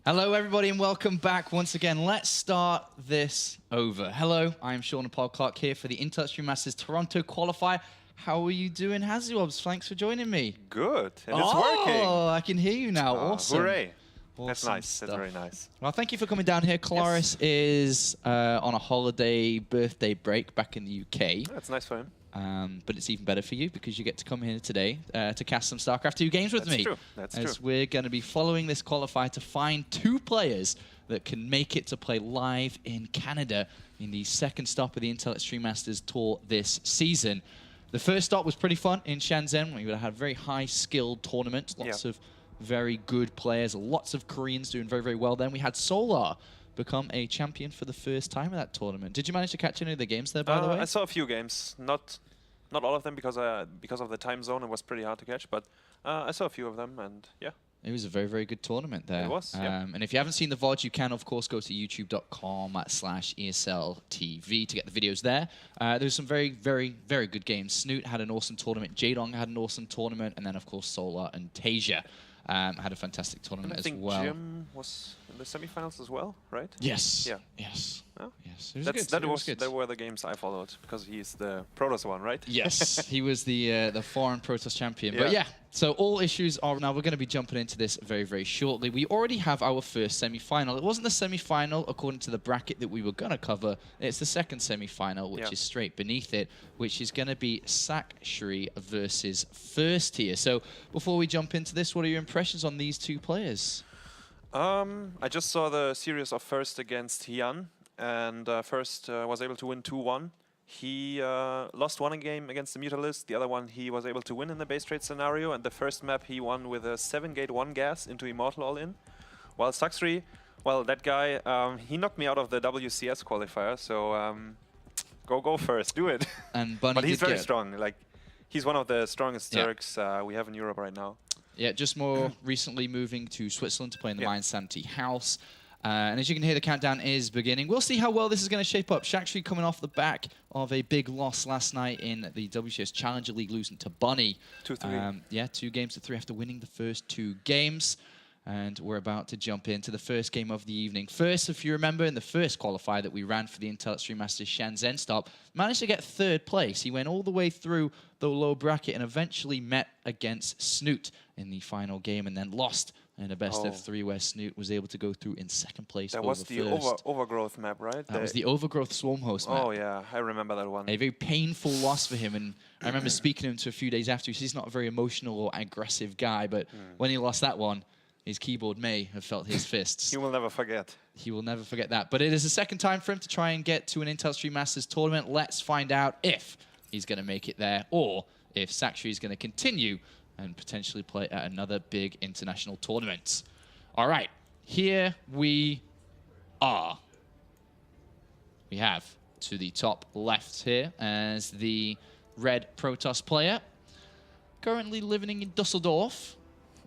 Hello, everybody, and welcome back once again. Let's start this over. Hello, I'm Sean Paul Clark here for the Intel Extreme Masters Toronto Qualifier. How are you doing, Hazzyobs? Thanks for joining me. Good, and it's working. Oh, I can hear you now. Awesome. Hooray. Awesome That's nice. stuff. That's very nice. Well, thank you for coming down here. Cloris is on a holiday birthday break back in the UK. That's nice for him. But it's even better for you because you get to come here today to cast some StarCraft 2 games with me. That's true. true. We're going to be following this qualifier to find 2 players that can make it to play live in Canada in the second stop of the Intel Extreme Masters Tour this season. The first stop was pretty fun in Shenzhen. We had a very high-skilled tournament, lots of very good players, lots of Koreans doing very, very well. Then we had Solar become a champion for the first time in that tournament. Did you manage to catch any of the games there, by the way? I saw a few games, not all of them because of the time zone. It was pretty hard to catch, but I saw a few of them, and yeah. It was a very, very good tournament there. It was, yeah. And if you haven't seen the VOD, you can, of course, go to youtube.com/ESLTV to get the videos there. There's some very, very, very good games. Snoot had an awesome tournament. Jadong had an awesome tournament. And then, of course, Solar and Tasia had a fantastic tournament as well. I think Jim was in the semifinals as well, right? Yes. Yeah. Yes. Oh. Yes. It was good. That were the games I followed because he's the Protoss one, right? Yes, he was the foreign Protoss champion. Yeah. But yeah, so all issues are now. We're going to be jumping into this very, very shortly. We already have our first semi-final. It wasn't the semi-final according to the bracket that we were going to cover. It's the second semi-final, which is straight beneath it, which is going to be Sacsri versus First Tier. So before we jump into this, what are your impressions on these 2 players? I just saw the series of First against Hyun, and First was able to win 2-1. He lost one game against the Mutalist, the other one he was able to win in the base trade scenario, and the first map he won with a 7-gate 1 gas into Immortal all-in. While Sacsri, well, that guy, he knocked me out of the WCS qualifier, so go First, do it. And Bunny but he's very strong. Like, he's one of the strongest Turks we have in Europe right now. Yeah, just more recently moving to Switzerland to play in the Mind Sanity House. And as you can hear, the countdown is beginning. We'll see how well this is going to shape up. Sacsri coming off the back of a big loss last night in the WCS Challenger League, losing to Bunny. 2-3. Yeah, 2 games to 3 after winning the first 2 games. And we're about to jump into the first game of the evening. First, if you remember, in the first qualifier that we ran for the Intel Extreme Masters Shenzhen stop, managed to get 3rd place. He went all the way through the low bracket and eventually met against Snoot in the final game and then lost in a best of 3 where Snoot was able to go through in 2nd place. That was the Overgrowth map, right? That was the Overgrowth Swarm Host map. Oh, yeah, I remember that one. A very painful loss for him, and I remember speaking to him a few days after. He's not a very emotional or aggressive guy, but when he lost that one, his keyboard may have felt his fists. He will never forget. He will never forget that. But it is the second time for him to try and get to an Intel Extreme Masters tournament. Let's find out if he's going to make it there or if Sacsri is going to continue and potentially play at another big international tournament. All right, here we are. We have to the top left here as the red Protoss player, currently living in Dusseldorf.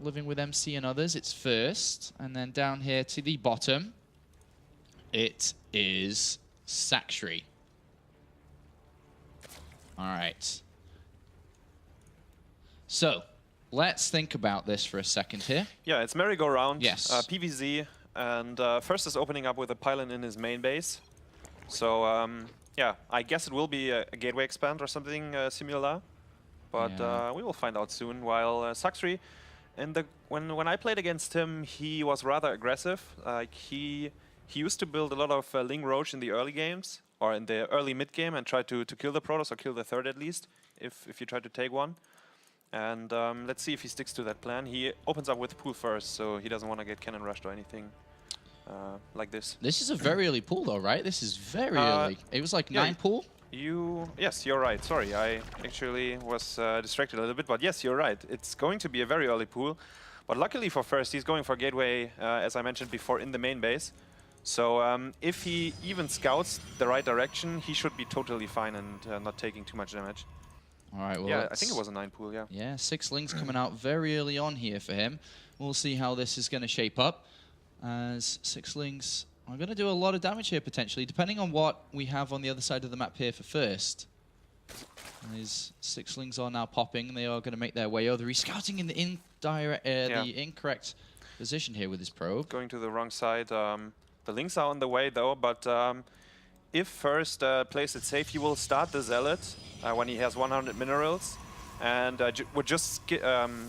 Living with MC and others, it's First. And then down here to the bottom, it is Sacsri. All right. So, let's think about this for a second here. Yeah, it's merry-go-round. Yes. PVZ, and First is opening up with a pylon in his main base. So, yeah, I guess it will be a gateway expand or something similar. But we will find out soon. While Sacsri, when I played against him, he was rather aggressive. Like he used to build a lot of Ling Roach in the early games or in the early mid game and try to kill the Protoss or kill the 3rd at least if you try to take one. And let's see if he sticks to that plan. He opens up with pool first, so he doesn't want to get cannon rushed or anything like this. This is a very early pool, though, right? This is very early. It was like 9 pool. Yes, you're right. Sorry, I actually was distracted a little bit, but yes, you're right. It's going to be a very early pool, but luckily for First, he's going for gateway, as I mentioned before, in the main base. So if he even scouts the right direction, he should be totally fine and not taking too much damage. All right. Well, yeah, I think it was a 9 pool. Yeah. Yeah, 6 Lings coming out very early on here for him. We'll see how this is going to shape up, as 6 Lings are going to do a lot of damage here, potentially, depending on what we have on the other side of the map here for First. These 6 Lings are now popping, and they are going to make their way over. He's scouting in the incorrect position here with his probe. Going to the wrong side. The links are on the way though, but if first plays it safe, he will start the Zealot when he has 100 minerals, and would just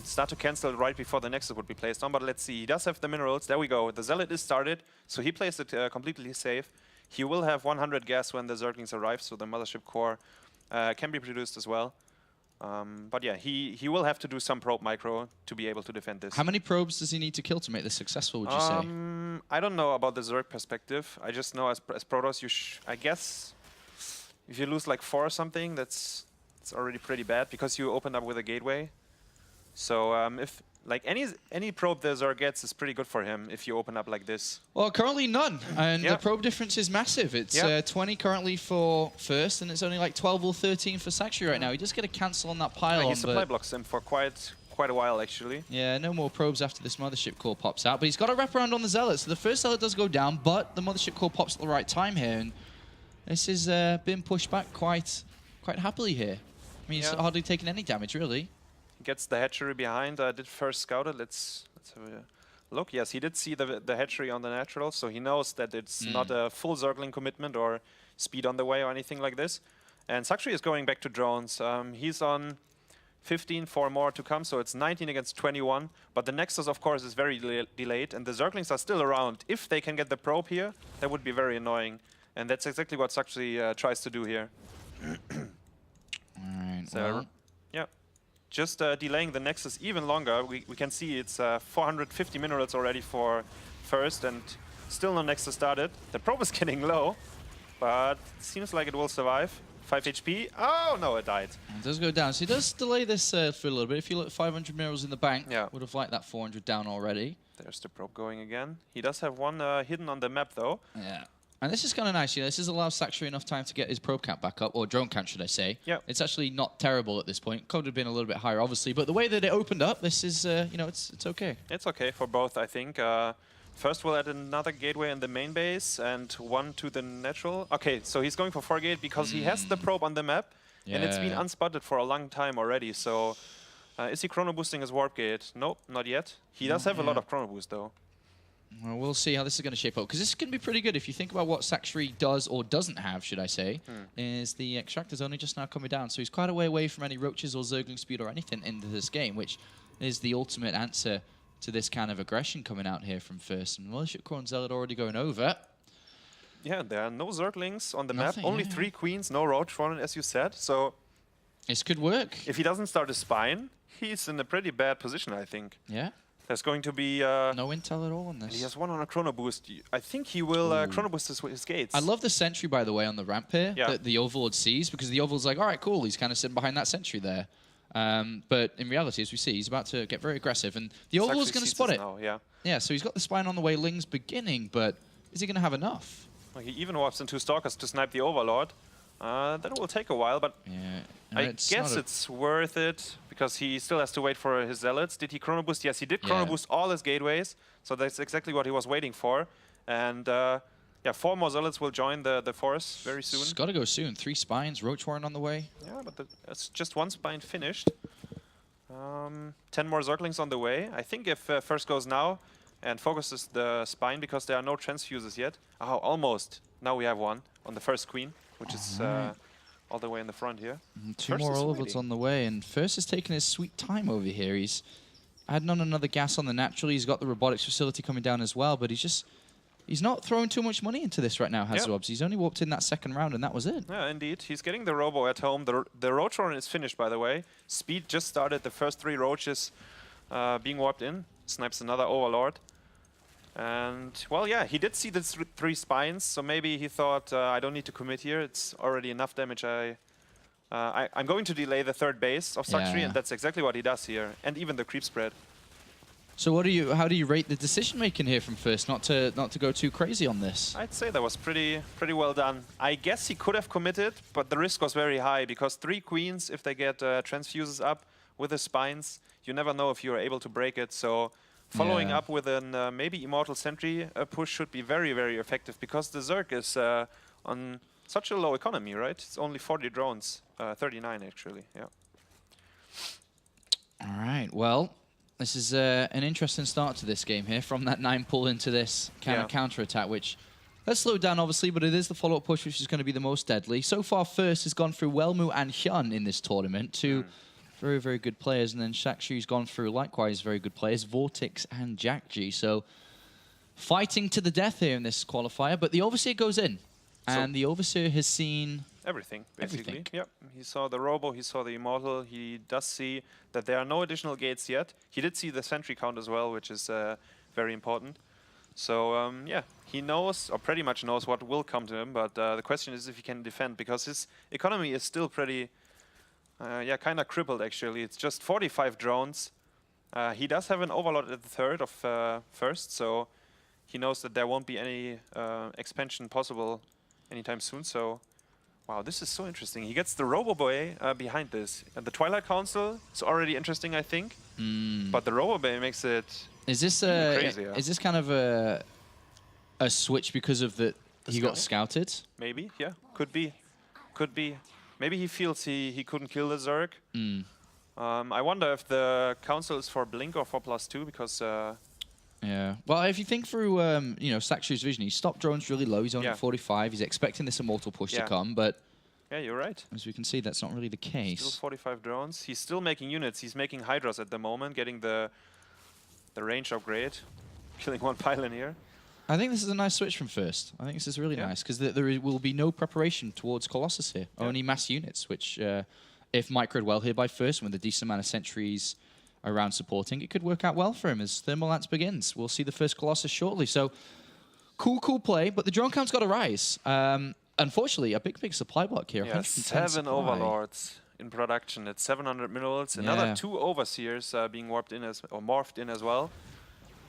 start to cancel right before the Nexus would be placed on. But let's see, he does have the minerals. There we go. The Zealot is started, so he plays it completely safe. He will have 100 gas when the Zerglings arrive, so the Mothership Core can be produced as well. But yeah, he will have to do some probe micro to be able to defend this. How many probes does he need to kill to make this successful, would you say? I don't know about the Zerg perspective. I just know as Protoss, I guess if you lose like 4 or something, it's already pretty bad because you open up with a gateway. So if like any probe the Zerg gets is pretty good for him if you open up like this. Well, currently none, and the probe difference is massive. It's 20 currently for first, and it's only like 12 or 13 for Sacsri right now. He just get a cancel on that pile. He supply blocks him for quite a while actually. Yeah, no more probes after this Mothership Core pops out, but he's got a wrap around on the Zealot. So the first Zealot does go down, but the Mothership Core pops at the right time here, and this has been pushed back quite happily here. I mean, he's hardly taken any damage really. Gets the hatchery behind. Did first scout it. Let's have a look. Yes, he did see the hatchery on the natural, so he knows that it's not a full Zergling commitment or speed on the way or anything like this. And Sacsri is going back to drones. He's on 15, 4 more to come, so it's 19 against 21. But the Nexus, of course, is very delayed, and the Zerglings are still around. If they can get the probe here, that would be very annoying. And that's exactly what Sacsri tries to do here. Alright, so, well. yeah. Just delaying the Nexus even longer. We can see it's 450 minerals already for first, and still no Nexus started. The probe is getting low, but it seems like it will survive. 5 HP. Oh, no, it died. It does go down. So he does delay this for a little bit. If you look at 500 minerals in the bank, would have liked that 400 down already. There's the probe going again. He does have one hidden on the map, though. Yeah. And this is kind of nice, you know, this has allowed Sacsri enough time to get his probe count back up, or drone count, should I say. Yeah. It's actually not terrible at this point. Could have been a little bit higher, obviously, but the way that it opened up, this is, you know, it's okay. It's okay for both, I think. First, we'll add another gateway in the main base and 1 to the natural. Okay, so he's going for 4 gate because he has the probe on the map, and it's been unspotted for a long time already. So, is he chrono boosting his warp gate? Nope, not yet. He does have a lot of chrono boost, though. Well, we'll see how this is going to shape up, because this is going to be pretty good. If you think about what Sacsri does, or doesn't have, should I say, is the Extractor's only just now coming down. So he's quite a way away from any roaches or Zergling speed or anything into this game, which is the ultimate answer to this kind of aggression coming out here from first. And Mothership Core and Zealot already going over. Yeah, there are no Zerglings on the map. Only 3 queens, no roach running, as you said. So this could work. If he doesn't start a spine, he's in a pretty bad position, I think. Yeah. There's going to be... no intel at all on this. He has 1 on a chrono boost. I think he will chrono boost his gates. I love the sentry, by the way, on the ramp here that the Overlord sees, because the Overlord's like, all right, cool, he's kind of sitting behind that sentry there. But in reality, as we see, he's about to get very aggressive, and the Overlord's going to spot it. Now, yeah, so he's got the spine on the way, Ling's beginning, but is he going to have enough? Well, he even warps in 2 Stalkers to snipe the Overlord. That will take a while, but I guess it's worth it, because he still has to wait for his Zealots. Did he chrono boost? Yes, he did chrono boost all his gateways, so that's exactly what he was waiting for. And yeah, 4 more Zealots will join the force very soon. It's got to go soon. 3 spines, Roach Warren on the way. Yeah, but that's just 1 spine finished. 10 more Zerglings on the way. I think if first goes now and focuses the spine, because there are no transfuses yet. Oh, almost. Now we have 1 on the first queen, which is all the way in the front here. 2 more Overlords on the way, and First is taking his sweet time over here. He's adding on another gas on the natural. He's got the robotics facility coming down as well, but he's not throwing too much money into this right now, Hazwabs. He's only warped in that 2nd round, and that was it. Yeah, indeed. He's getting the Robo at home. The Roach run is finished, by the way. Speed just started. The first 3 Roaches being warped in. Snipes another Overlord. And, well, yeah, he did see the 3 spines, so maybe he thought, I don't need to commit here. It's already enough damage. I'm going to delay the 3rd base of Sacsri, and that's exactly what he does here. And even the creep spread. So how do you rate the decision making here from First, not to go too crazy on this? I'd say that was pretty well done. I guess he could have committed, but the risk was very high, because 3 queens, if they get transfuses up with the spines, you never know if you're able to break it. So following up with an maybe Immortal Sentry push should be very, very effective, because the Zerg is on such a low economy, right? It's only 40 drones, 39 actually, yeah. All right, well, This is an interesting start to this game here, from that 9 pull into this counter attack, which has slowed down obviously, but it is the follow-up push which is going to be the most deadly. So far, first has gone through Wellmu and Hyun in this tournament, two very, very good players, and then Sacsri's gone through likewise very good players, Vortex and Jack G. So fighting to the death here in this qualifier, but the Overseer goes in, and the Overseer has seen everything, basically. Yep. He saw the Robo, he saw the Immortal. He does see that there are no additional gates yet. He did see the sentry count as well, which is very important. So, yeah, he knows, or pretty much knows, what will come to him. But the question is if he can defend, because his economy is still pretty, yeah, kind of crippled, actually. It's just 45 drones. He does have an Overlord at the third of first, so he knows that there won't be any expansion possible anytime soon. So, wow, this is so interesting. He gets the Robo-Boy behind this. And the Twilight Council is already interesting, I think. But the Robo-Boy makes it crazier. Is this kind of a switch because of the he got scouted? Maybe, yeah. Could be. Could be. Maybe he feels he couldn't kill the Zerg. I wonder if the Council is for Blink or for +2, because... yeah. Well, if you think through, you know, Sacsri's vision, he stopped drones really low. He's only at 45. He's expecting this Immortal push to come, but yeah, you're right. As we can see, that's not really the case. Still 45 drones. He's still making units. He's making Hydras at the moment, getting the range upgrade, killing one pylon here. I think this is a nice switch from first. I think this is really nice, because there will be no preparation towards Colossus here. Only mass units, which, if microed well here by first, with a decent amount of sentries around supporting, it could work out well for him as Thermal Lance begins. We'll see the first Colossus shortly. So, cool play, but the drone count's got to rise. Unfortunately, a big supply block here. Yeah, 7 Overlords in production at 700 minerals. Another 2 Overseers being warped in or morphed in as well.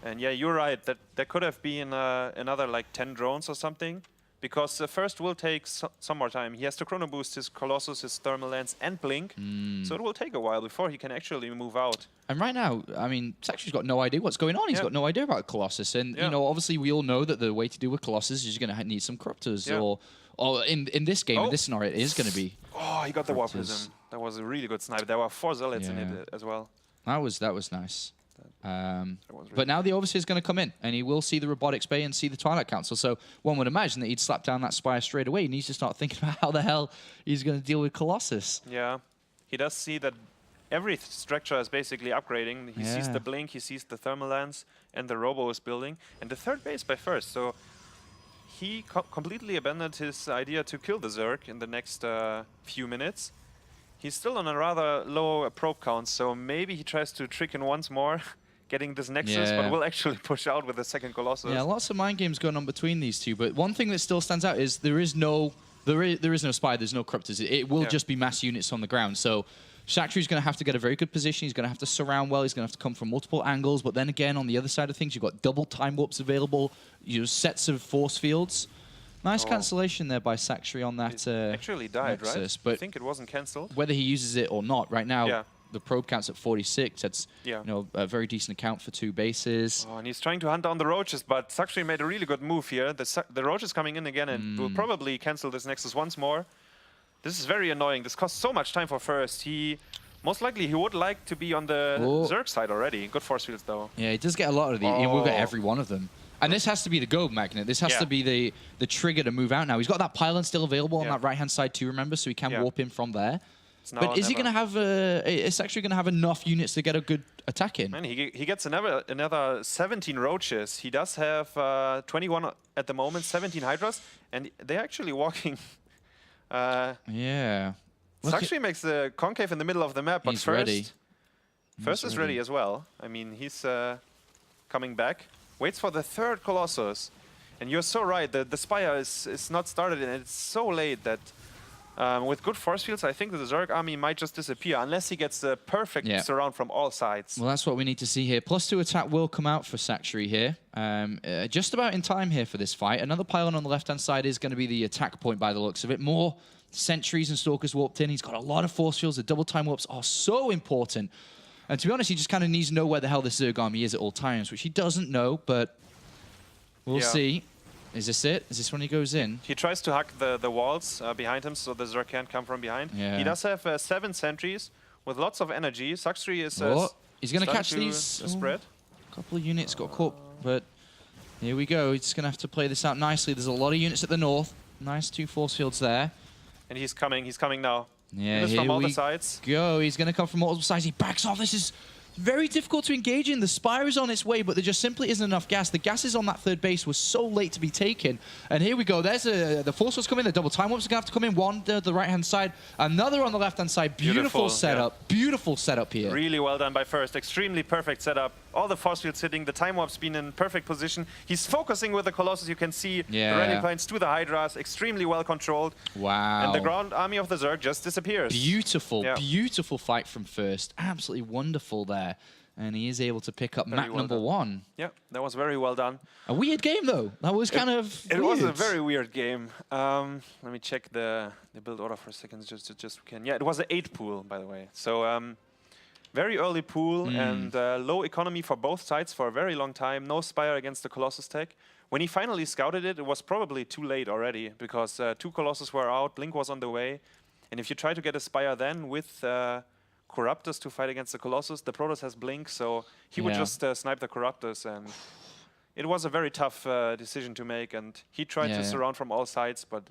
And yeah, you're right. That there could have been another like 10 drones or something. Because the first will take some more time. He has to chrono boost his Colossus, his Thermal Lance, and Blink. So it will take a while before he can actually move out. And right now, I mean, Sacsri's got no idea what's going on. He's got no idea about Colossus. And, you know, obviously we all know that the way to deal with Colossus is you're going to need some Corruptors. Or in this game, in this scenario, it is going to be... Oh, he got the Warp Prism. That was a really good snipe. There were 4 Zealots in it as well. That was nice. But now the Overseer is going to come in, and he will see the Robotics Bay and see the Twilight Council. So one would imagine that he'd slap down that Spire straight away. He needs to start thinking about how the hell he's going to deal with Colossus. Yeah, he does see that every structure is basically upgrading. He sees the Blink, he sees the Thermal Lance, and the Robo is building. And the third base by first. So he completely abandoned his idea to kill the Zerg in the next few minutes. He's still on a rather low probe count, so maybe he tries to trick in once more, getting this Nexus, but will actually push out with the second Colossus. Yeah, lots of mind games going on between these two, but one thing that still stands out is there is no Spire, there's no Corruptors. It will just be mass units on the ground. So Sacsri's going to have to get a very good position. He's going to have to surround well. He's going to have to come from multiple angles. But then again, on the other side of things, you've got double time warps available, sets of force fields. Nice cancellation there by Sacsri on that. It actually died, Nexus, right? But I think it wasn't cancelled. Whether he uses it or not, right now, the probe count's at 46. That's a very decent account for 2 bases. Oh, and he's trying to hunt down the Roaches, but Sacsri made a really good move here. The Roach is coming in again and will probably cancel this Nexus once more. This is very annoying. This costs so much time for first. Most likely he would like to be on the Zerg side already. Good force fields though. Yeah, he does get a lot of the. We'll get every one of them. And this has to be the go magnet. This has to be the trigger to move out now. He's got that pylon still available on that right-hand side too, remember? So he can warp in from there. But is he going to have... is actually going to have enough units to get a good attack in? Man, he gets another 17 Roaches. He does have 21 at the moment, 17 Hydras. And they're actually walking... yeah. Sacsri makes the concave in the middle of the map, but First is ready as well. I mean, he's coming back. Waits for the third Colossus. And you're so right, the Spire is not started and it's so late that with good force fields, I think that the Zerg army might just disappear unless he gets the perfect surround from all sides. Well, that's what we need to see here. +2 attack will come out for Sacsri here. Just about in time here for this fight. Another pylon on the left-hand side is going to be the attack point by the looks of it. More sentries and stalkers warped in. He's got a lot of force fields. The double time warps are so important. And to be honest, he just kind of needs to know where the hell the Zerg army is at all times, which he doesn't know, but we'll see. Is this it? Is this when he goes in? He tries to hack the walls behind him so the Zerg can't come from behind. He does have 7 sentries with lots of energy. Sacsri is He's going to catch starting these. to spread. A couple of units got caught, but here we go. He's going to have to play this out nicely. There's a lot of units at the north. Nice 2 force fields there. And he's coming now. Yeah, Units here from all we the sides. go. He's going to come from multiple sides. He backs off. This is very difficult to engage in. The Spire is on its way, but there just simply isn't enough gas. The gases on that third base was so late to be taken. And here we go. There's the force was coming. The double time warps are going to have to come in. One to the right-hand side, another on the left-hand side. Beautiful setup. Yeah. Beautiful setup here. Really well done by First. Extremely perfect setup. All the force fields hitting. The time warp's been in perfect position. He's focusing with the Colossus. You can see the rally points to the Hydras. Extremely well controlled. Wow. And the ground army of the Zerg just disappears. Beautiful, beautiful fight from First. Absolutely wonderful there. And he is able to pick up map number 1. Yeah, that was very well done. A weird game, though. That was kind of It weird. was a very weird game. Let me check the build order for a second, just we can. Yeah, it was an 8 pool, by the way. So very early pool and low economy for both sides for a very long time. No Spire against the Colossus tech. When he finally scouted it, it was probably too late already because 2 Colossus were out, Blink was on the way. And if you try to get a Spire then with Corruptors to fight against the Colossus, the Protoss has Blink, so he would just snipe the Corruptors, and it was a very tough decision to make, and he tried to surround from all sides, but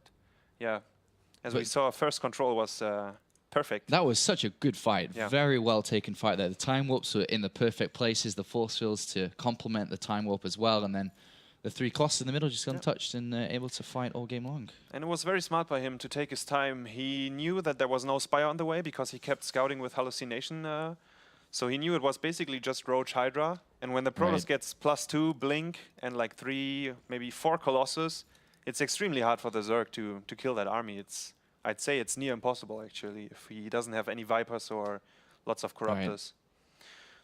as we saw, First control was perfect. That was such a good fight. Yeah. Very well taken fight there. The time warps were in the perfect places, the force fields to complement the time warp as well, and then the 3 Colossus in the middle just untouched and able to fight all game long. And it was very smart by him to take his time. He knew that there was no Spire on the way because he kept scouting with Hallucination. So he knew it was basically just Roach Hydra. And when the Protoss gets +2 Blink and like 3, maybe 4 Colossus, it's extremely hard for the Zerg to kill that army. I'd say it's near impossible, actually, if he doesn't have any Vipers or lots of Corruptors.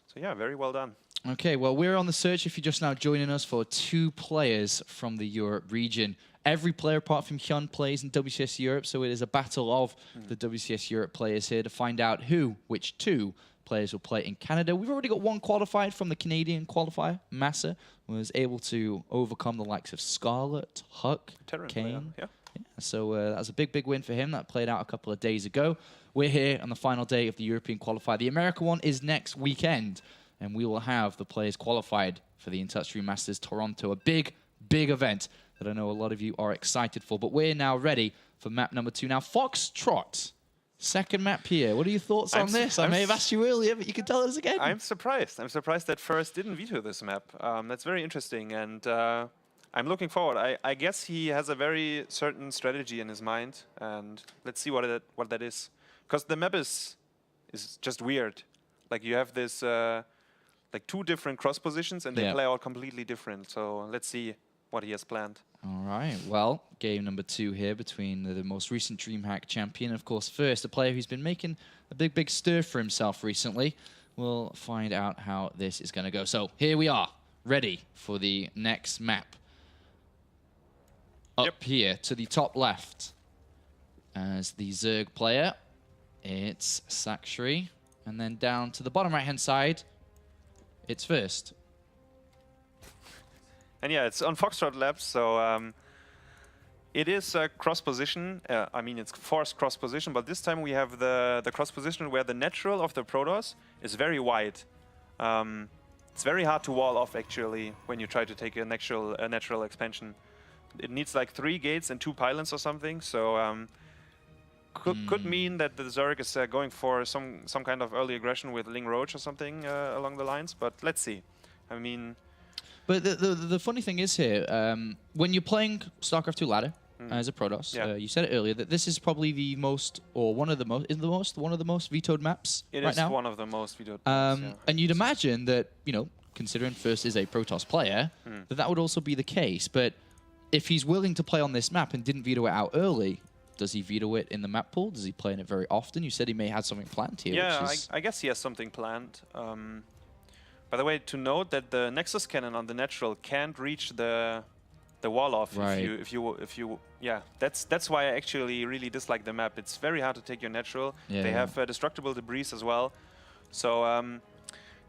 So yeah, very well done. Okay, well, we're on the search, if you're just now joining us, for 2 players from the Europe region. Every player apart from Hyun plays in WCS Europe, so it is a battle of the WCS Europe players here to find out which 2 players will play in Canada. We've already got 1 qualified from the Canadian qualifier. Massa was able to overcome the likes of Scarlet, Huck, Kane. So that was a big, big win for him. That played out a couple of days ago. We're here on the final day of the European qualifier. The American one is next weekend, and we will have the players qualified for the IntelliStream Masters Toronto, a big, big event that I know a lot of you are excited for. But we're now ready for map number 2. Now, Foxtrot, second map here. What are your thoughts on this? I may have asked you earlier, but you can tell us again. I'm surprised. I'm surprised that First didn't veto this map. That's very interesting, and I'm looking forward. I guess he has a very certain strategy in his mind, and let's see what that is. Because the map is just weird. Like you have this like 2 different cross positions, and they play out completely different. So let's see what he has planned. All right. Well, game number 2 here between the most recent DreamHack champion, of course, First, a player who's been making a big, big stir for himself recently. We'll find out how this is going to go. So here we are, ready for the next map. Up here to the top left as the Zerg player, it's Sacsri. And then down to the bottom right-hand side, it's First. And yeah, it's on Foxtrot Labs, so it is a cross position. I mean, it's forced cross position, but this time we have the cross position where the natural of the Protoss is very wide. It's very hard to wall off, actually, when you try to take a natural expansion. It needs like 3 gates and 2 pylons or something, so could mean that the Zerg is going for some kind of early aggression with Ling Roach or something along the lines, but let's see. I mean... But the funny thing is here, when you're playing StarCraft 2 ladder as a Protoss, you said it earlier that this is probably the most, or one of the most vetoed maps right now. It is one of the most vetoed maps, And you'd imagine that, you know, considering First is a Protoss player, that would also be the case. But if he's willing to play on this map and didn't veto it out early, does he veto it in the map pool? Does he play in it very often? You said he may have something planned here. Yeah, which is... I guess he has something planned. By the way, to note that the Nexus cannon on the natural can't reach the wall off if you that's why I actually really dislike the map. It's very hard to take your natural. They have destructible debris as well. So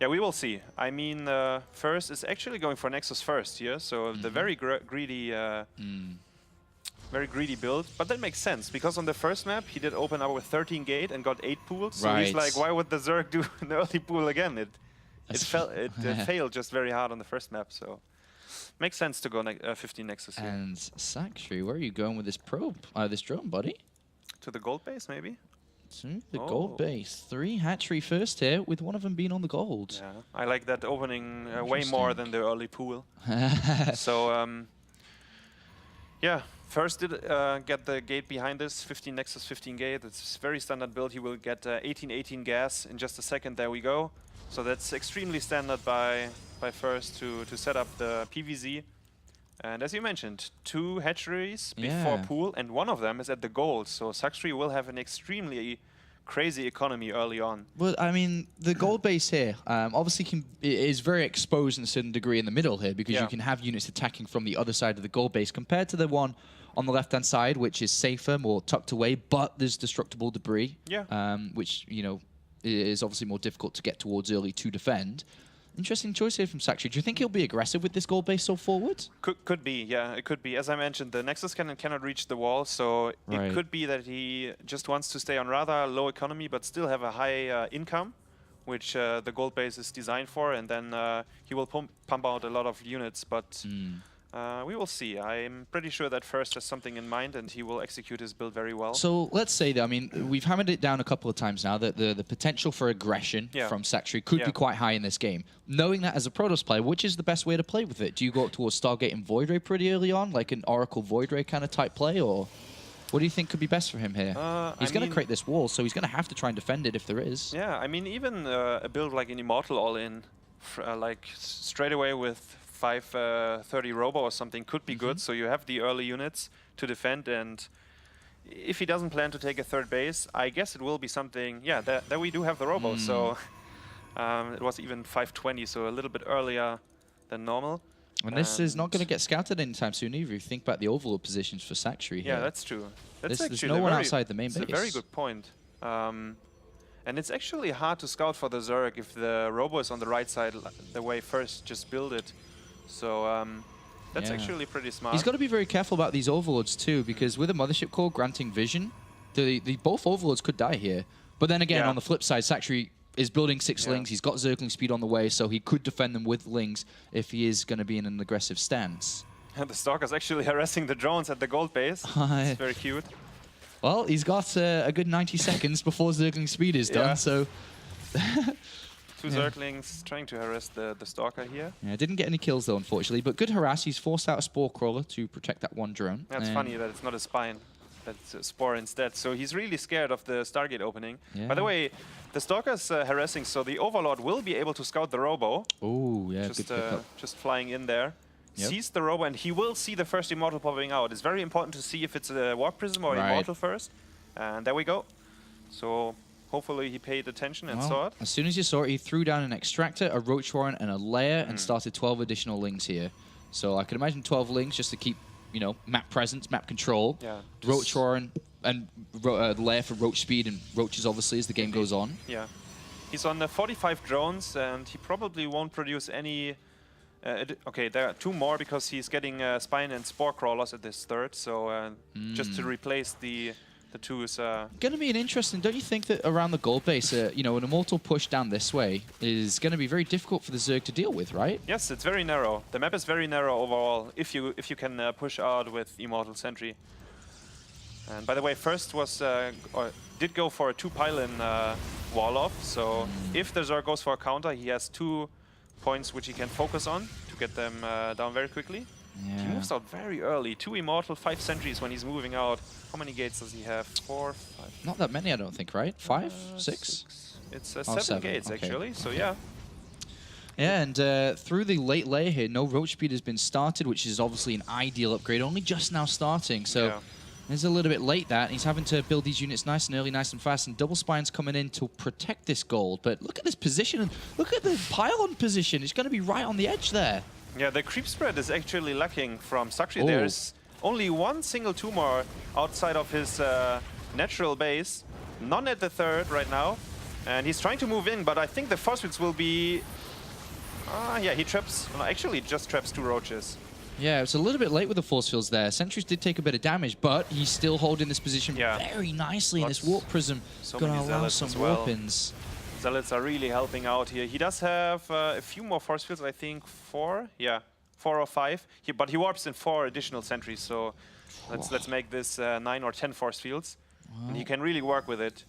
yeah, we will see. I mean, First is actually going for Nexus first here, so the very greedy build, but that makes sense because on the first map he did open up with 13 gate and got 8 pools. So he's like, why would the Zerg do an early pool again? it failed just very hard on the first map, so makes sense to go 15 Nexus here. And Sacsri, where are you going with this probe? This drone, buddy? To the gold base, maybe? To the gold base. 3 hatchery first here, with one of them being on the gold. Yeah, I like that opening way more than the early pool. So, yeah, first did get the gate behind this, 15 Nexus, 15 gate. It's very standard build. He will get 18-18 gas in just a second. There we go. So that's extremely standard by first to set up the PVZ. And as you mentioned, 2 hatcheries before pool, and one of them is at the gold. So Sacsri will have an extremely crazy economy early on. Well, I mean, the gold base here obviously is very exposed in a certain degree in the middle here, because you can have units attacking from the other side of the gold base compared to the one on the left-hand side, which is safer, more tucked away, but there's destructible debris, which, you know, is obviously more difficult to get towards early to defend. Interesting choice here from Sacsri. Do you think he'll be aggressive with this gold base so forward? Could be, yeah, it could be. As I mentioned, the Nexus Cannon cannot reach the wall, so it could be that he just wants to stay on rather low economy, but still have a high income, which the gold base is designed for, and then he will pump out a lot of units, but we will see. I'm pretty sure that first has something in mind, and he will execute his build very well. So let's say that, I mean, we've hammered it down a couple of times now, that the potential for aggression from Sacsri could be quite high in this game. Knowing that as a Protoss player, which is the best way to play with it? Do you go up towards Stargate and Void Ray pretty early on, like an Oracle Void Ray kind of type play, or what do you think could be best for him here? He's going to create this wall, so he's going to have to try and defend it if there is. Yeah, I mean, even a build like an Immortal all-in, like straight away with 530 Robo or something could be good, so you have the early units to defend, and if he doesn't plan to take a third base, I guess it will be something, there we do have the Robo, so it was even 520, so a little bit earlier than normal. And this is not going to get scouted anytime soon either, if you think about the overlord positions for Sacsri here. Yeah, that's true. There's no one outside the main base. That's a very good point. And it's actually hard to scout for the Zerg if the Robo is on the right side, the way first just build it. So that's actually pretty smart. He's got to be very careful about these overlords too, because with a mothership core granting vision, both overlords could die here. But then again, on the flip side, Sacsri is building 6 lings. He's got Zergling speed on the way, so he could defend them with lings if he is going to be in an aggressive stance. And the Stalker's actually harassing the drones at the gold base. It's very cute. Well, he's got a good 90 seconds before Zergling speed is done, so... 2 Zerglings trying to harass the Stalker here. Yeah, didn't get any kills though, unfortunately, but good harass. He's forced out a Spore Crawler to protect that one drone. That's funny that it's not a Spine, that's a Spore instead. So he's really scared of the Stargate opening. By the way, the Stalker's harassing, so the Overlord will be able to scout the Robo. Oh, yeah, good pickup. Just flying in there. Sees the Robo, and he will see the first Immortal popping out. It's very important to see if it's a Warp Prism or Immortal first. And there we go. So hopefully he paid attention and saw it. As soon as you saw it, he threw down an Extractor, a Roach Warren, and a Lair, and started 12 additional lings here. So I can imagine 12 lings just to keep, you know, map presence, map control. Yeah. Roach Warren and Lair for Roach speed and Roaches, obviously, as the game goes on. Yeah. He's on the 45 drones, and he probably won't produce any... okay, there are 2 more because he's getting Spine and Spore Crawlers at this third, so just to replace the 2 is... Going to be an interesting... Don't you think that around the gold base, you know, an Immortal push down this way is going to be very difficult for the Zerg to deal with, right? Yes, it's very narrow. The map is very narrow overall, if you can push out with Immortal Sentry. And by the way, first was... or did go for a 2 pylon wall off, so if the Zerg goes for a counter, he has 2 points which he can focus on to get them down very quickly. Yeah. He moves out very early. 2 Immortal, 5 Sentries when he's moving out. How many gates does he have? 4, 5? Not that many, I don't think, right? 5? 6? It's 7 gates, actually, so yeah. Yeah, and through the late layer here, no Roach speed has been started, which is obviously an ideal upgrade, only just now starting, so it's a little bit late that. He's having to build these units nice and early, nice and fast, and Double Spine's coming in to protect this gold. But look at this position, and look at the pylon position. It's going to be right on the edge there. Yeah, the creep spread is actually lacking from Sacsri. There's only 1 single tumor outside of his natural base. None at the third right now. And he's trying to move in, but I think the force fields will be... yeah, he traps... Well, actually, just traps 2 roaches. Yeah, it's a little bit late with the force fields there. Sentries did take a bit of damage, but he's still holding this position very nicely. And this Warp Prism going to allow some warp-ins. Zealots are really helping out here. He does have a few more force fields, I think 4. Yeah, 4 or 5. But he warps in 4 additional sentries, so let's make this 9 or 10 force fields. And he can really work with it.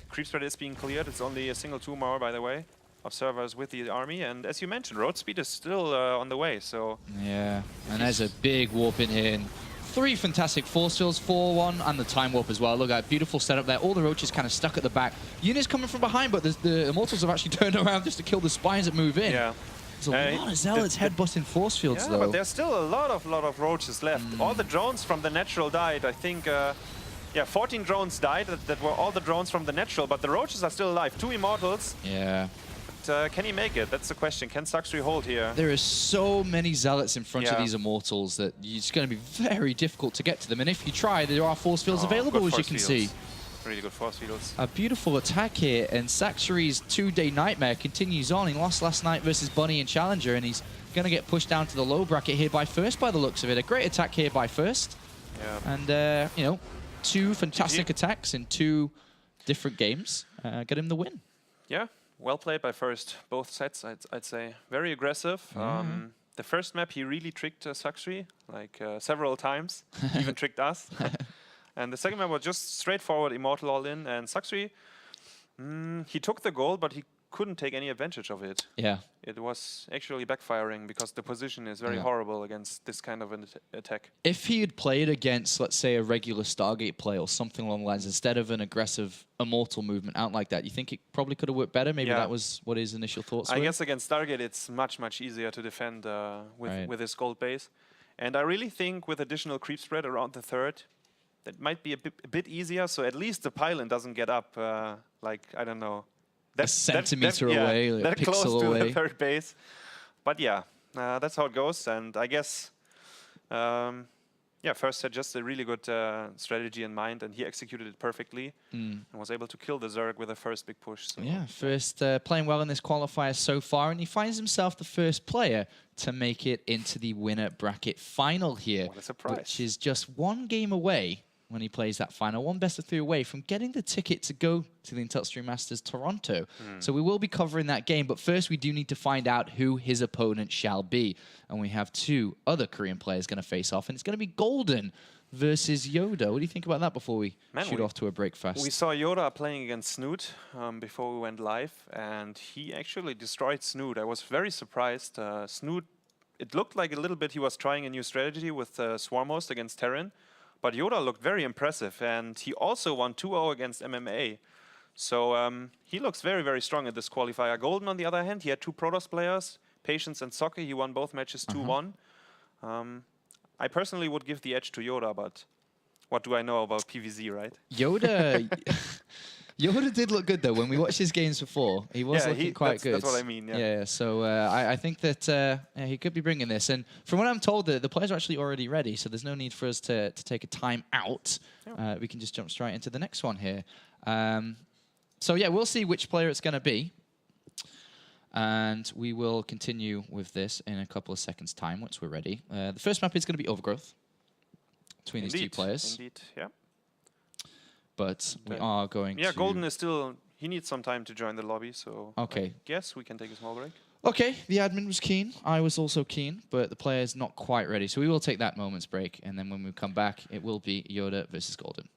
Creep spread is being cleared. It's only a single 2 more, by the way, of servers with the army. And as you mentioned, road speed is still on the way, so... Yeah, and there's a big warp in here. 3 fantastic force fields, 4-1, and the time warp as well. Look at that beautiful setup there. All the roaches kind of stuck at the back. Units coming from behind, but the Immortals have actually turned around just to kill the spines that move in. Yeah. There's a lot of Zealots headbutting force fields, though. But there's still a lot of roaches left. All the drones from the natural died. I think, yeah, 14 drones died. That were all the drones from the natural, but the roaches are still alive. 2 Immortals. Yeah. Can he make it? That's the question. Can Sacsri hold here? There are so many Zealots in front of these Immortals that it's going to be very difficult to get to them. And if you try, there are force fields available, as you can see. Really good force fields. A beautiful attack here, and Sacsri's 2-day nightmare continues on. He lost last night versus Bunny and Challenger, and he's going to get pushed down to the low bracket here by First by the looks of it. A great attack here by First. Yeah. And, you know, 2 fantastic attacks in 2 different games. Get him the win. Yeah. Well played by First, both sets, I'd say. Very aggressive. The first map, he really tricked Sacsri, like several times. He even tricked us. And the second map was just straightforward Immortal all-in. And Sacsri, he took the gold, but he couldn't take any advantage of it. Yeah. It was actually backfiring because the position is very horrible against this kind of an attack. If he had played against, let's say, a regular Stargate play or something along the lines, instead of an aggressive Immortal movement out like that, you think it probably could have worked better? Maybe that was what his initial thoughts were? I guess against Stargate, it's much easier to defend with his gold base. And I really think with additional creep spread around the 3rd, that might be a bit easier, so at least the pylon doesn't get up, like, I don't know, a centimeter away, like that a pixel close away. to the 3rd base. But yeah, that's how it goes. And I guess, yeah, First had just a really good strategy in mind, and he executed it perfectly and was able to kill the Zerg with the first big push. So. Yeah, First playing well in this qualifier so far, and he finds himself the first player to make it into the winner bracket final here. What a surprise. Which is just 1 game away when he plays that final, 1 best of 3 away from getting the ticket to go to the Intelstream Masters Toronto. So we will be covering that game, but first we do need to find out who his opponent shall be. And we have 2 other Korean players going to face off, and it's going to be Golden versus Yoda. What do you think about that before we shoot off to a break fast? We saw Yoda playing against Snoot before we went live, and he actually destroyed Snoot. I was very surprised. Snoot, it looked like a little bit he was trying a new strategy with Swarmhost against Terran. But Yoda looked very impressive, and he also won 2-0 against MMA. So he looks very strong at this qualifier. Golden, on the other hand, he had 2 Protoss players, Patience and Soccer. He won both matches 2-1. I personally would give the edge to Yoda, but what do I know about PvZ, right? Yoda... Yoda did look good, though. When we watched his games before, he was looking quite good. That's what I mean, yeah. So I think that he could be bringing this. And from what I'm told, the players are actually already ready, so there's no need for us to take a time out. We can just jump straight into the next one here. So, yeah, we'll see which player it's going to be. And we will continue with this in a couple of seconds' time once we're ready. The first map is going to be Overgrowth between these 2 players. Indeed, yeah. But we are going to... Yeah, Golden is still... He needs some time to join the lobby, so I guess we can take a small break. Okay, the admin was keen. I was also keen, but the player's not quite ready. So we will take that moment's break, and then when we come back, it will be Yoda versus Golden.